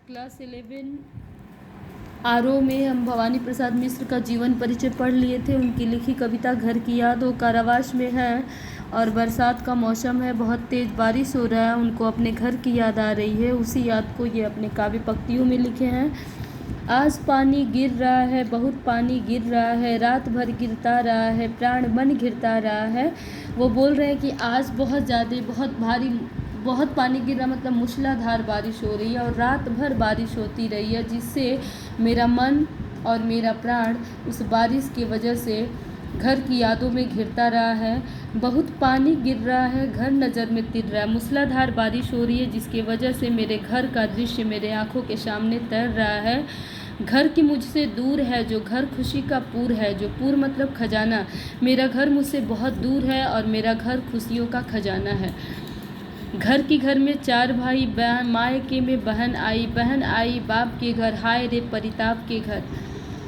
Class 11 RO में हम भवानी प्रसाद मिश्र का जीवन परिचय पढ़ लिए थे। उनकी लिखी कविता घर की याद वो कारावास में है और बरसात का मौसम है, बहुत तेज़ बारिश हो रहा है, उनको अपने घर की याद आ रही है। उसी याद को ये अपने काव्य पंक्तियों में लिखे हैं। आज पानी गिर रहा है, बहुत पानी गिर रहा है, रात भर गिरता रहा है, प्राण मन घिरता रहा है। वो बोल रहे हैं कि आज बहुत ज़्यादा बहुत पानी गिर रहा, मतलब मूसलाधार बारिश हो रही है और रात भर बारिश होती रही है, जिससे मेरा मन और मेरा प्राण उस बारिश की वजह से घर की यादों में घिरता रहा है। बहुत पानी गिर रहा है, घर नज़र में तिर रहा है, मूसलाधार बारिश हो रही है, जिसकी वजह से मेरे घर का दृश्य मेरे आँखों के सामने तैर रहा है। घर की मुझसे दूर है जो घर खुशी का पूर है, जो पूर मतलब खजाना। मेरा घर मुझसे बहुत दूर है और मेरा घर खुशियों का खजाना है। घर की घर में चार भाई, मायके में बहन आई बाप के घर, हाय रे परिताप के घर।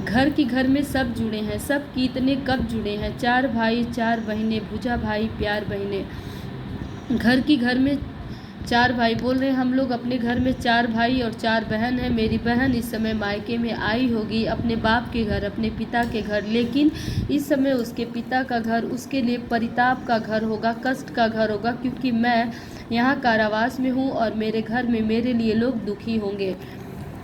घर की घर में सब जुड़े हैं, सब कितने कब जुड़े हैं, चार भाई चार बहनें, भुजा भाई प्यार बहनें। घर की घर में चार भाई, बोल रहे हैं हम लोग अपने घर में चार भाई और चार बहन है। मेरी बहन इस समय मायके में आई होगी अपने बाप के घर, अपने पिता के घर, लेकिन इस समय उसके पिता का घर उसके लिए परिताप का घर होगा, कष्ट का घर होगा, क्योंकि मैं यहाँ कारावास में हूँ और मेरे घर में मेरे लिए लोग दुखी होंगे।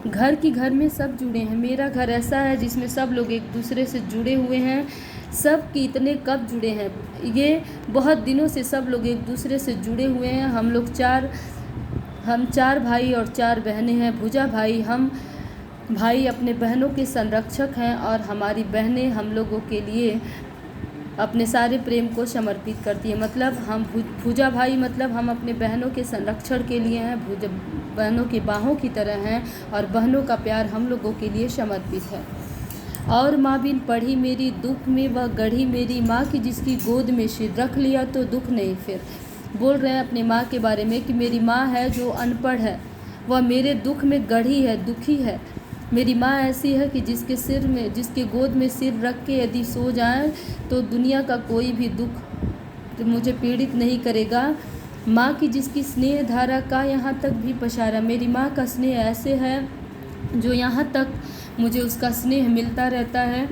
घर की घर में सब जुड़े हैं, मेरा घर ऐसा है जिसमें सब लोग एक दूसरे से जुड़े हुए हैं। सब कितने कब जुड़े हैं, ये बहुत दिनों से सब लोग एक दूसरे से जुड़े हुए हैं। हम चार भाई और चार बहनें हैं। भुजा भाई, हम भाई अपने बहनों के संरक्षक हैं और हमारी बहनें हम लोगों के लिए अपने सारे प्रेम को समर्पित करती है। मतलब हम भुजा भाई मतलब हम अपने बहनों के संरक्षण के लिए हैं, बहनों की बाहों की तरह हैं और बहनों का प्यार हम लोगों के लिए समर्पित है। और माँ बिन पढ़ी मेरी, दुख में वह गढ़ी मेरी, माँ की जिसकी गोद में सिर रख लिया तो दुख नहीं फिर। बोल रहे हैं अपनी माँ के बारे में कि मेरी माँ है जो अनपढ़ है, वह मेरे दुख में गढ़ी है, दुखी है। मेरी माँ ऐसी है कि जिसके गोद में सिर रख के यदि सो जाए तो दुनिया का कोई भी दुख मुझे पीड़ित नहीं करेगा। माँ की जिसकी स्नेह धारा का यहाँ तक भी पसारा, मेरी माँ का स्नेह ऐसे है जो यहाँ तक मुझे उसका स्नेह मिलता रहता है।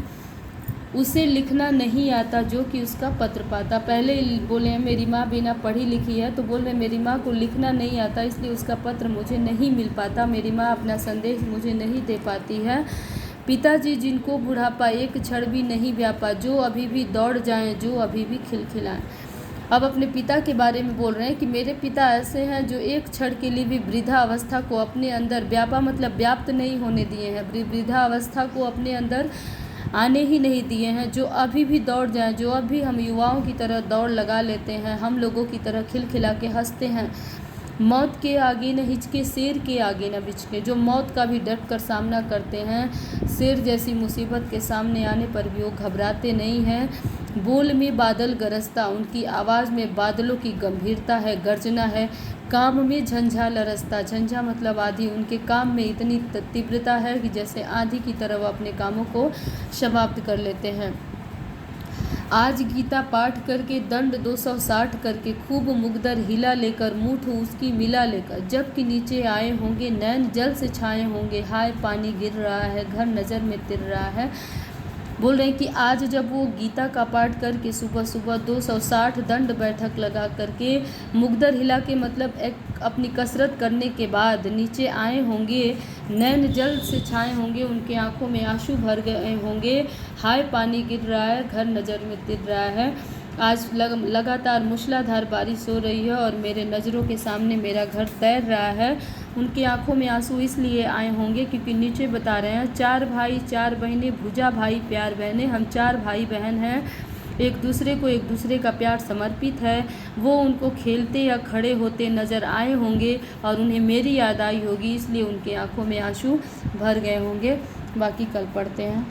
उसे लिखना नहीं आता जो कि उसका पत्र पाता। पहले बोले हैं मेरी माँ बिना पढ़ी लिखी है, तो बोल रहे मेरी माँ को लिखना नहीं आता, इसलिए उसका पत्र मुझे नहीं मिल पाता, मेरी माँ अपना संदेश मुझे नहीं दे पाती है। पिताजी जिनको बुढ़ापा एक क्षण भी नहीं व्यापा, जो अभी भी दौड़ जाएं, जो अभी भी खिलखिलाएं। अब अपने पिता के बारे में बोल रहे हैं कि मेरे पिता ऐसे हैं जो एक क्षण के लिए भी वृद्धावस्था को अपने अंदर व्यापा मतलब व्याप्त नहीं होने दिए हैं, वृद्धावस्था को अपने अंदर आने ही नहीं दिए हैं, जो अभी भी दौड़ जाएं, जो अभी हम युवाओं की तरह दौड़ लगा लेते हैं, हम लोगों की तरह खिलखिला के हंसते हैं। मौत के आगे न हिचके, शेर के आगे न बिचके, जो मौत का भी डट कर सामना करते हैं, शेर जैसी मुसीबत के सामने आने पर भी वो घबराते नहीं हैं। बोल में बादल गरजता, उनकी आवाज़ में बादलों की गंभीरता है, गर्जना है। काम में झंझा लरसता, झंझा मतलब आंधी, उनके काम में इतनी तीव्रता है कि जैसे आंधी की तरह वो अपने कामों को समाप्त कर लेते हैं। आज गीता पाठ करके, दंड 260 करके, खूब मुगदर हिला लेकर, मूठ उसकी मिला लेकर, जबकि नीचे आए होंगे नैन जल से छाए होंगे, हाय पानी गिर रहा है, घर नज़र में तिर रहा है। बोल रहे हैं कि आज जब वो गीता का पाठ करके सुबह सुबह 260 दंड बैठक लगा करके, मुगदर हिला के मतलब एक अपनी कसरत करने के बाद नीचे आए होंगे, नैन जल से छाए होंगे, उनके आंखों में आंसू भर गए होंगे, हाय पानी गिर रहा है, घर नज़र में तिर रहा है। आज लगातार मूसलाधार बारिश हो रही है और मेरे नज़रों के सामने मेरा घर तैर रहा है। उनकी आंखों में आंसू इसलिए आए होंगे क्योंकि नीचे बता रहे हैं चार भाई चार बहनें, भुजा भाई प्यार बहनें। हम चार भाई बहन हैं, एक दूसरे का प्यार समर्पित है। वो उनको खेलते या खड़े होते नज़र आए होंगे और उन्हें मेरी याद आई होगी, इसलिए उनकी आंखों में आंसू भर गए होंगे। बाकी कल पढ़ते हैं।